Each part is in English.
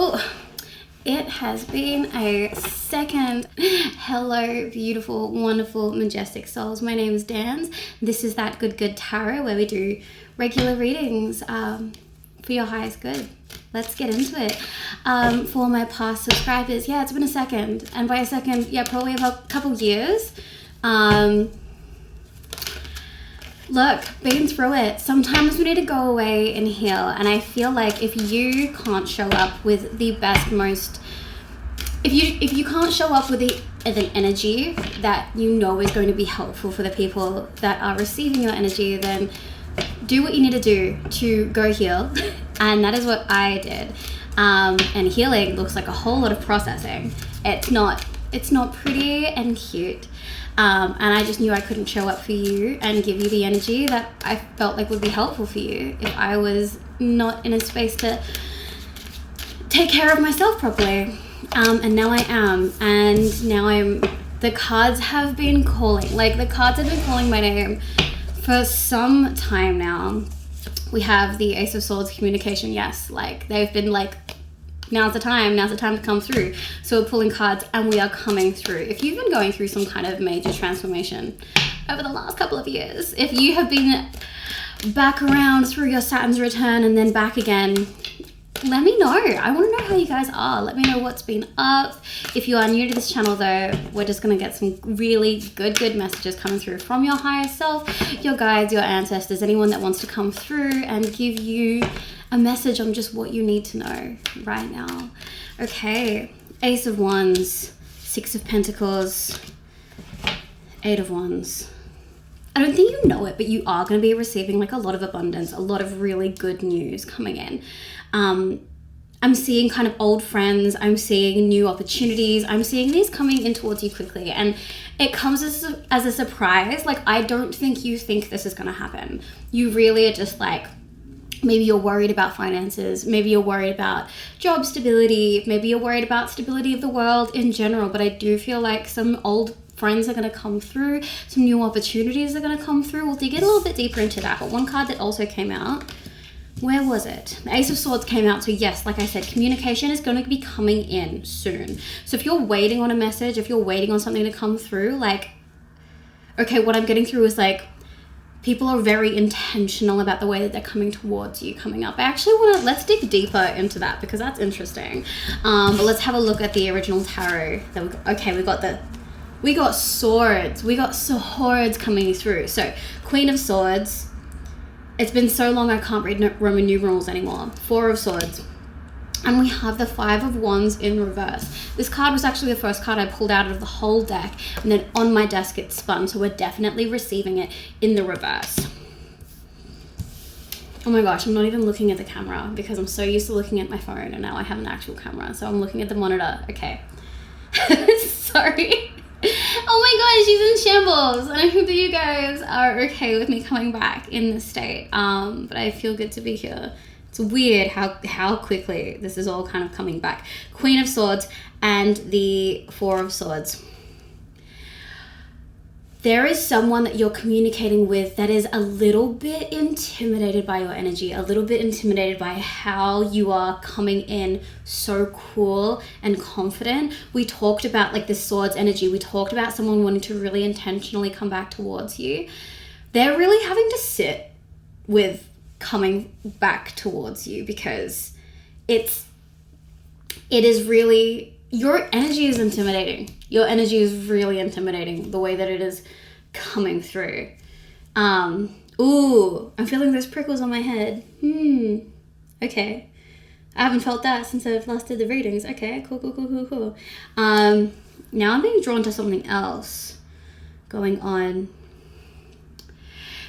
Oh, it has been a second. Hello, beautiful, wonderful, majestic souls. My name is Dan. This is That Good Tarot, where we do regular readings for your highest good. Let's get into it. For my past subscribers, yeah, it's been a second. And by a second, yeah, probably about a couple years. Look, been through it. Sometimes we need to go away and heal. And I feel like if you can't show up with the best, most... If you can't show up with an energy that you know is going to be helpful for the people that are receiving your energy, then do what you need to do to go heal. And that is what I did. And healing looks like a whole lot of processing. It's not pretty and cute. And I just knew I couldn't show up for you and give you the energy that I felt like would be helpful for you if I was not in a space to take care of myself properly. And now I am. And now the cards have been calling. Like, the cards have been calling my name for some time now. We have the Ace of Swords, communication, yes. Like, they've been like, now's the time to come through. So we're pulling cards and we are coming through. If you've been going through some kind of major transformation over the last couple of years, if you have been back around through your Saturn's return and then back again, let me know. I want to know how you guys are. Let me know what's been up. If you are new to this channel though, we're just going to get some really good messages coming through from your higher self, your guides, your ancestors, anyone that wants to come through and give you a message on just what you need to know right now. Okay, Ace of Wands, Six of Pentacles, Eight of Wands. I don't think you know it, but you are going to be receiving like a lot of abundance, a lot of really good news coming in. I'm seeing kind of old friends, I'm seeing new opportunities, I'm seeing these coming in towards you quickly, and it comes as a surprise. Like, I don't think you think this is going to happen. You really are just like, maybe you're worried about finances, maybe you're worried about job stability, maybe you're worried about stability of the world in general, but I do feel like some old friends are going to come through, some new opportunities are going to come through. We'll dig a little bit deeper into that, but one card that also came out, where was it? The Ace of Swords came out, so yes, like I said, communication is going to be coming in soon. So if you're waiting on a message, if you're waiting on something to come through, like, okay, what I'm getting through is like, people are very intentional about the way that they're coming towards you coming up. I actually want to, let's dig deeper into that because that's interesting. But let's have a look at the original tarot. Okay, we got swords. We got swords coming through. So Queen of Swords. It's been so long I can't read Roman numerals anymore. Four of Swords. And we have the Five of Wands in reverse. This card was actually the first card I pulled out of the whole deck, and then on my desk it spun, so we're definitely receiving it in the reverse. Oh my gosh, I'm not even looking at the camera because I'm so used to looking at my phone, and now I have an actual camera, so I'm looking at the monitor. Okay. Sorry. Oh my gosh, she's in shambles, and I hope that you guys are okay with me coming back in this state. But I feel good to be here. It's weird how quickly this is all kind of coming back. Queen of Swords and the Four of Swords. There is someone that you're communicating with that is a little bit intimidated by your energy, a little bit intimidated by how you are coming in so cool and confident. We talked about like the swords energy. We talked about someone wanting to really intentionally come back towards you. They're really having to sit with coming back towards you because it is really, your energy is intimidating. Your energy is really intimidating, the way that it is coming through. Ooh, I'm feeling those prickles on my head. Okay. I haven't felt that since I've last did the readings. Okay, cool. Now I'm being drawn to something else going on.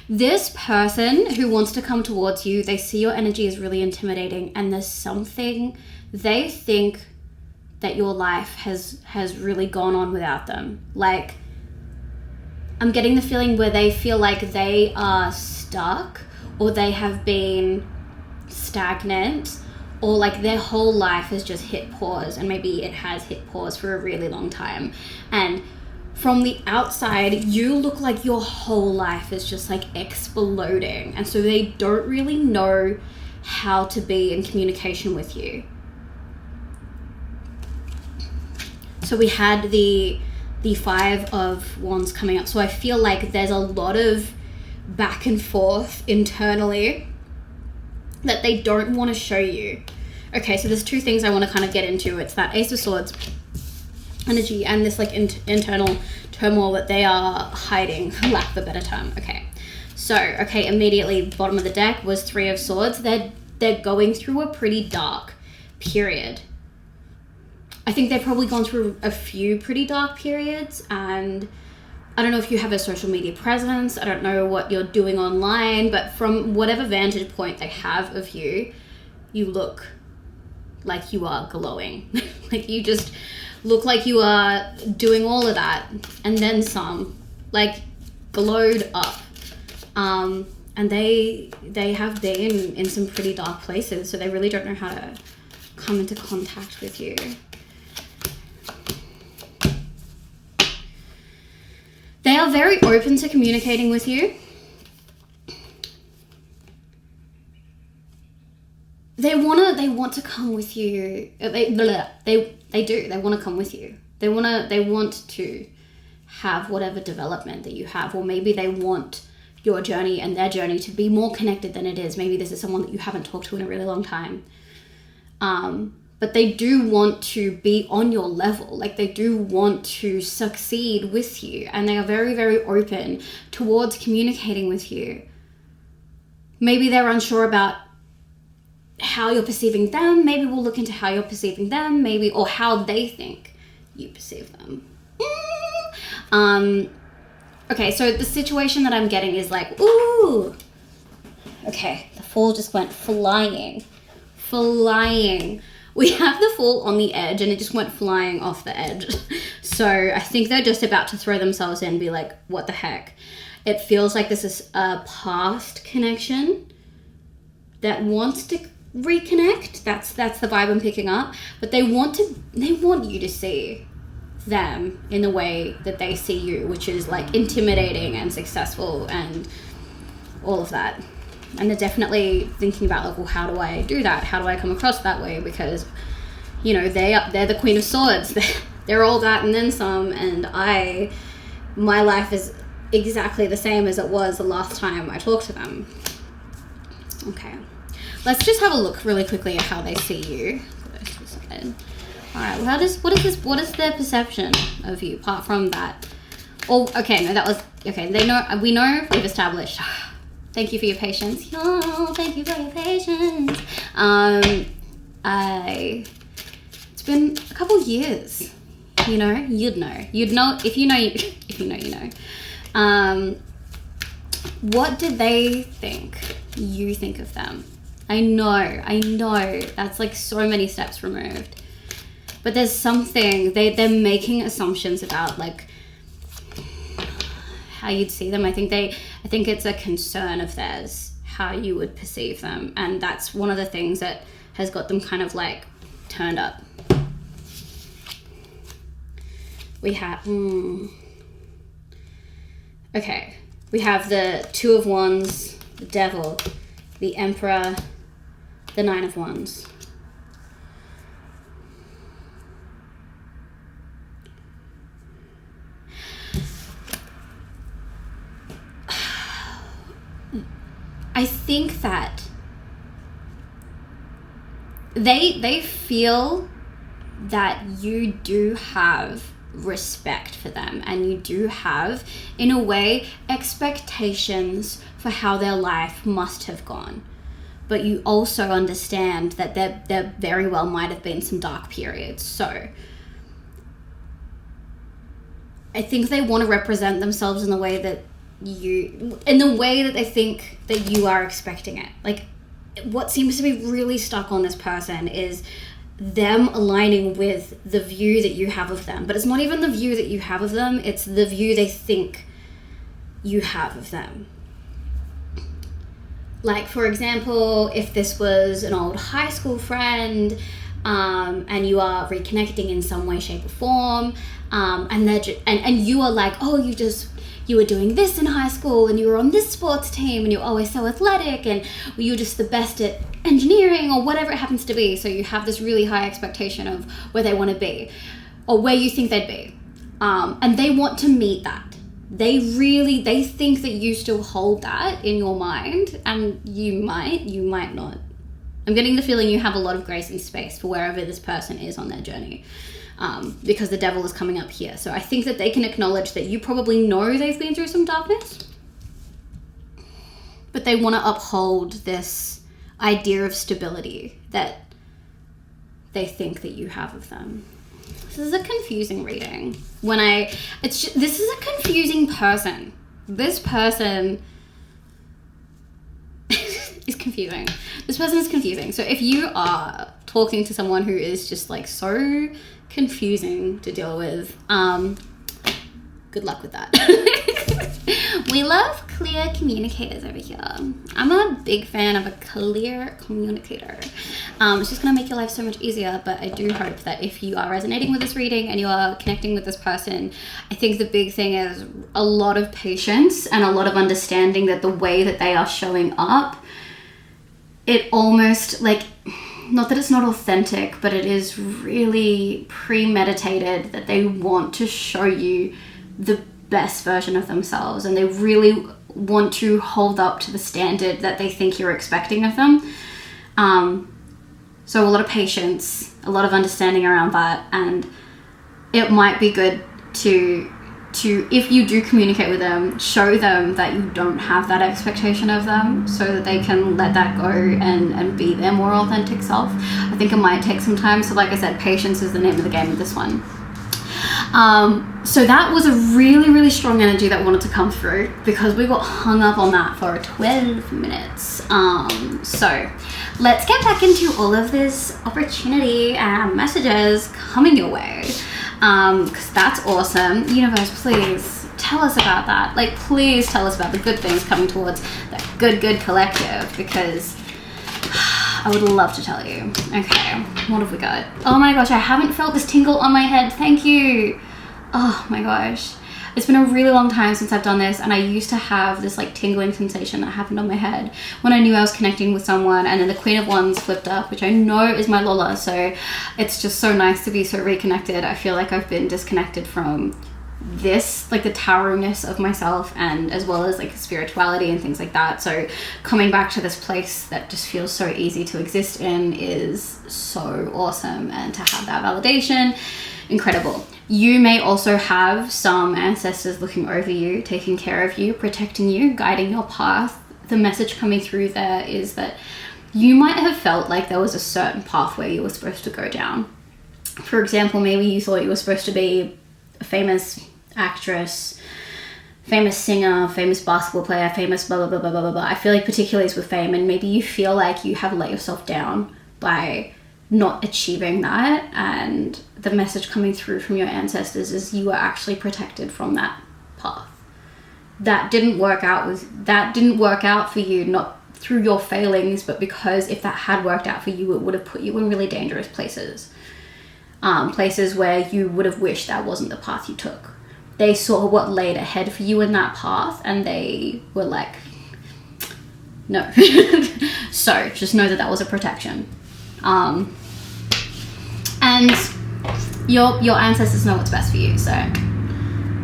This person who wants to come towards you, they see your energy is really intimidating, and there's something they think that your life has really gone on without them. Like, I'm getting the feeling where they feel like they are stuck, or they have been stagnant, or like their whole life has just hit pause, and maybe it has hit pause for a really long time. And from the outside, you look like your whole life is just like exploding. And so they don't really know how to be in communication with you. So we had the Five of Wands coming up. So I feel like there's a lot of back and forth internally that they don't want to show you. Okay, so there's two things I want to kind of get into. It's that Ace of Swords energy and this like internal turmoil that they are hiding, for lack of a better term. Okay, so immediately bottom of the deck was Three of Swords. They're going through a pretty dark period. I think they've probably gone through a few pretty dark periods, and I don't know if you have a social media presence. I don't know what you're doing online, but from whatever vantage point they have of you, you look like you are glowing. Like you just look like you are doing all of that and then some, like glowed up. And they have been in some pretty dark places, so they really don't know how to come into contact with you. They are very open to communicating with you. They want to come with you. They do. They want to come with you. They want to have whatever development that you have, or maybe they want your journey and their journey to be more connected than it is. Maybe this is someone that you haven't talked to in a really long time. But they do want to be on your level. Like they do want to succeed with you, and they are very, very open towards communicating with you. Maybe they're unsure about how you're perceiving them. Maybe we'll look into how you're perceiving them, maybe, or how they think you perceive them. Okay, so the situation that I'm getting is like, ooh, okay, the Fool just went flying. We have the Fool on the edge, and it just went flying off the edge. So I think they're just about to throw themselves in and be like, what the heck? It feels like this is a past connection that wants to reconnect. That's the vibe I'm picking up. But they want you to see them in the way that they see you, which is like intimidating and successful and all of that. And they're definitely thinking about like, well, how do I do that? How do I come across that way? Because, you know, they're the Queen of Swords. They're all that and then some. And my life is exactly the same as it was the last time I talked to them. Okay, let's just have a look really quickly at how they see you. All right, what is their perception of you apart from that? Oh, okay, no, that was okay. We've established. Thank you for your patience. Oh, thank you for your patience. It's been a couple years. You know, you'd know if you know you know. What did they think you think of them? I know. That's like so many steps removed. But there's something they're making assumptions about like how you'd see them. I think it's a concern of theirs how you would perceive them, and that's one of the things that has got them kind of like turned up. We have okay, we have the Two of Wands, the Devil, the Emperor, the Nine of Wands. I think that they feel that you do have respect for them, and you do have, in a way, expectations for how their life must have gone. But you also understand that there very well might have been some dark periods. So I think they want to represent themselves in the way that they think that you are expecting it. Like, what seems to be really stuck on this person is them aligning with the view that you have of them. But it's not even the view that you have of them, it's the view they think you have of them. Like, for example, if this was an old high school friend, and you are reconnecting in some way, shape, or form, and you are like, oh, you were doing this in high school, and you were on this sports team, and you're always so athletic, and you're just the best at engineering or whatever it happens to be. So you have this really high expectation of where they want to be. or where you think they'd be. And they want to meet that. They think that you still hold that in your mind, and you might not. I'm getting the feeling you have a lot of grace and space for wherever this person is on their journey, because the devil is coming up here. So I think that they can acknowledge that you probably know they've been through some darkness, but they want to uphold this idea of stability that they think that you have of them. This is a confusing reading. This is a confusing person. This person is confusing. This person is confusing. So if you are talking to someone who is just like so confusing to deal with, good luck with that. We love clear communicators over here. I'm a big fan of a clear communicator. It's just going to make your life so much easier, but I do hope that if you are resonating with this reading and you are connecting with this person, I think the big thing is a lot of patience and a lot of understanding that the way that they are showing up, it almost like, not that it's not authentic, but it is really premeditated, that they want to show you the best version of themselves, and they really want to hold up to the standard that they think you're expecting of them. So a lot of patience, a lot of understanding around that, and it might be good to if you do communicate with them, show them that you don't have that expectation of them, so that they can let that go and be their more authentic self. I think it might take some time. So like I said, patience is the name of the game with this one. So that was a really, really strong energy that wanted to come through, because we got hung up on that for 12 minutes. So let's get back into all of this opportunity and messages coming your way. Because that's awesome. Universe, please tell us about that. Like, please tell us about the good things coming towards that good collective, because I would love to tell you. Okay, what have we got? Oh my gosh, I haven't felt this tingle on my head. Thank you. Oh my gosh. It's been a really long time since I've done this, and I used to have this like tingling sensation that happened on my head when I knew I was connecting with someone, and then the Queen of Wands flipped up, which I know is my Lola, so it's just so nice to be so reconnected. I feel like I've been disconnected from this, like the toweriness of myself, and as well as like spirituality and things like that. So coming back to this place that just feels so easy to exist in is so awesome, and to have that validation, incredible. You may also have some ancestors looking over you, taking care of you, protecting you, guiding your path. The message coming through there is that you might have felt like there was a certain pathway you were supposed to go down. For example, maybe you thought you were supposed to be a famous actress, famous singer, famous basketball player, famous blah, blah, blah, blah, blah, blah. I feel like particularly it's with fame, and maybe you feel like you have let yourself down by not achieving that, and the message coming through from your ancestors is you were actually protected from that path. That didn't work out for you, not through your failings, but because if that had worked out for you, it would have put you in really dangerous places. Places where you would have wished that wasn't the path you took. They saw what laid ahead for you in that path, and they were like, no. So just know that was a protection. And your ancestors know what's best for you, so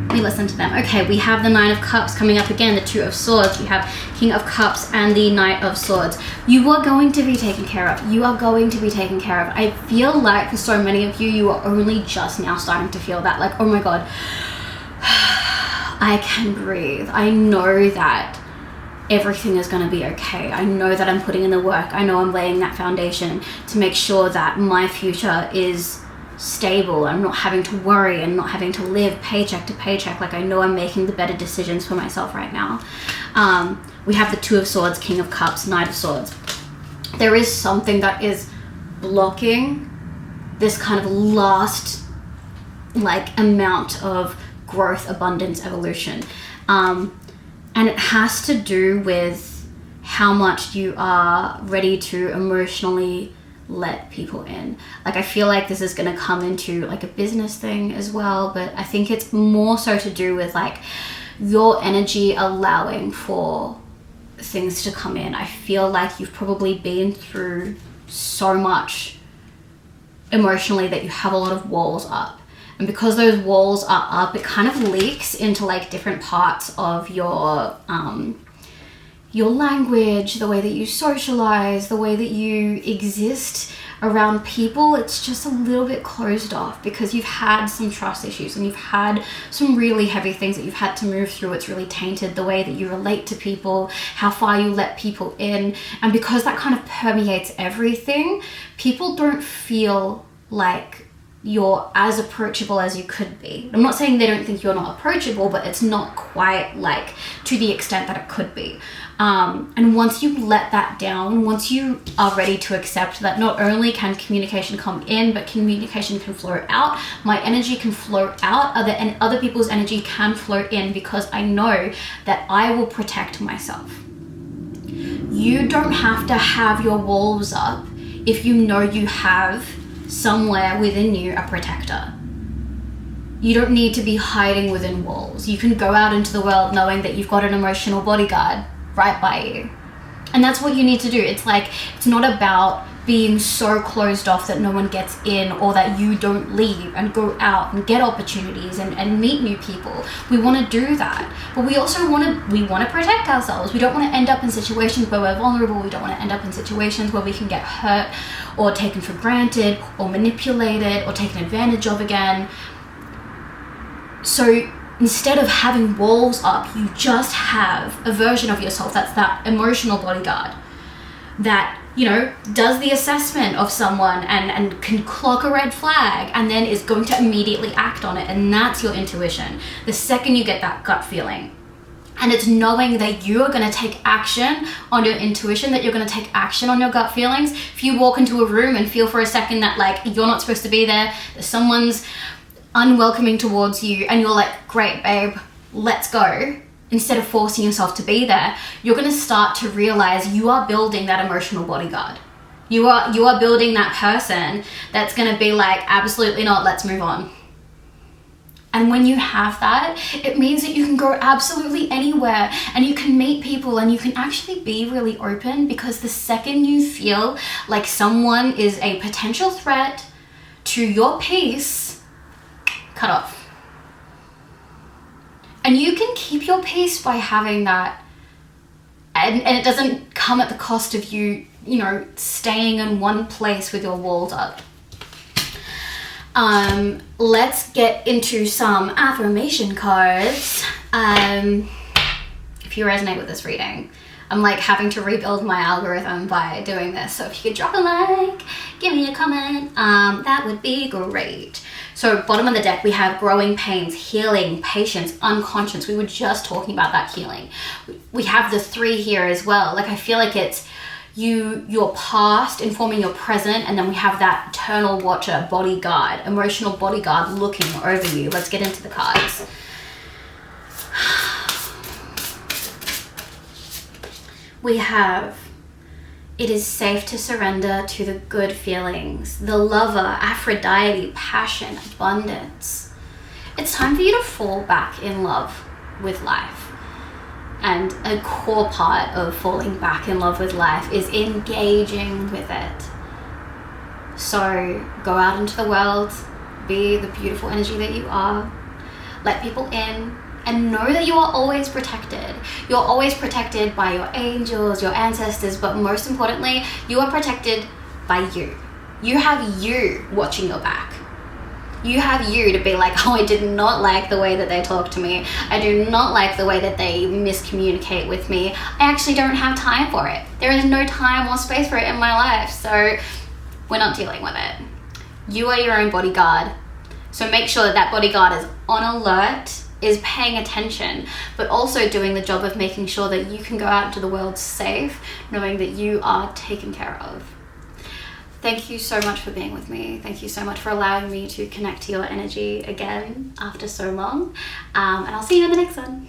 we listen to them. Okay, we have the Nine of Cups coming up again, the Two of Swords. We have King of Cups and the Knight of Swords. You are going to be taken care of. You are going to be taken care of. I feel like for so many of you, you are only just now starting to feel that, like, oh my God, I can breathe. I know that everything is going to be okay. I know that I'm putting in the work. I know I'm laying that foundation to make sure that my future is stable. I'm not having to worry and not having to live paycheck to paycheck. Like, I know I'm making the better decisions for myself right now. We have the Two of Swords, King of Cups, Knight of Swords. There is something that is blocking this kind of last like amount of growth, abundance, evolution. And it has to do with how much you are ready to emotionally let people in. Like, I feel like this is going to come into like a business thing as well, but I think it's more so to do with like your energy allowing for things to come in. I feel like you've probably been through so much emotionally that you have a lot of walls up. And because those walls are up, it kind of leaks into like different parts of your language, the way that you socialize, the way that you exist around people. It's just a little bit closed off because you've had some trust issues and you've had some really heavy things that you've had to move through. It's really tainted the way that you relate to people, how far you let people in. And because that kind of permeates everything, people don't feel like you're as approachable as you could be. I'm not saying they don't think you're not approachable, but it's not quite like to the extent that it could be. And once you let that down, once you are ready to accept that not only can communication come in, but communication can flow out, my energy can flow out, and other people's energy can flow in, because I know that I will protect myself. You don't have to have your walls up if you know you have somewhere within you a protector. You don't need to be hiding within walls. You can go out into the world knowing that you've got an emotional bodyguard right by you. And that's what you need to do. It's like, it's not about being so closed off that no one gets in, or that you don't leave and go out and get opportunities and meet new people. We want to do that, but we also want to protect ourselves. We don't want to end up in situations where we're vulnerable. We don't want to end up in situations where we can get hurt or taken for granted or manipulated or taken advantage of again. So instead of having walls up, you just have a version of yourself that's that emotional bodyguard that, you know, does the assessment of someone and can clock a red flag and then is going to immediately act on it. And that's your intuition. The second you get that gut feeling, and it's knowing that you are going to take action on your intuition, that you're going to take action on your gut feelings. If you walk into a room and feel for a second that like you're not supposed to be there, that someone's unwelcoming towards you, and you're like, great babe, let's go, instead of forcing yourself to be there, you're going to start to realize you are building that emotional bodyguard. You are building that person that's going to be like, absolutely not, let's move on. And when you have that, it means that you can go absolutely anywhere and you can meet people and you can actually be really open, because the second you feel like someone is a potential threat to your peace, cut off. And you can keep your peace by having that, and it doesn't come at the cost of you staying in one place with your walls up. Let's get into some affirmation cards. If you resonate with this reading, I'm like having to rebuild my algorithm by doing this. So if you could drop a like, give me a comment, that would be great. So bottom of the deck, we have growing pains, healing, patience, unconscious. We were just talking about that healing. We have the 3 here as well. Like, I feel like it's your past informing your present, and then we have that eternal watcher, bodyguard, emotional bodyguard looking over you. Let's get into the cards. We have, it is safe to surrender to the good feelings, the lover, Aphrodite, passion, abundance. It's time for you to fall back in love with life. And a core part of falling back in love with life is engaging with it. So go out into the world, be the beautiful energy that you are, let people in, and know that you are always protected. You're always protected by your angels, your ancestors, but most importantly, you are protected by you. You have you watching your back. You have you to be like, oh, I did not like the way that they talk to me. I do not like the way that they miscommunicate with me. I actually don't have time for it. There is no time or space for it in my life, so we're not dealing with it. You are your own bodyguard. So make sure that that bodyguard is on alert, is paying attention, but also doing the job of making sure that you can go out into the world safe, knowing that you are taken care of. Thank you so much for being with me. Thank you so much for allowing me to connect to your energy again after so long. And I'll see you in the next one.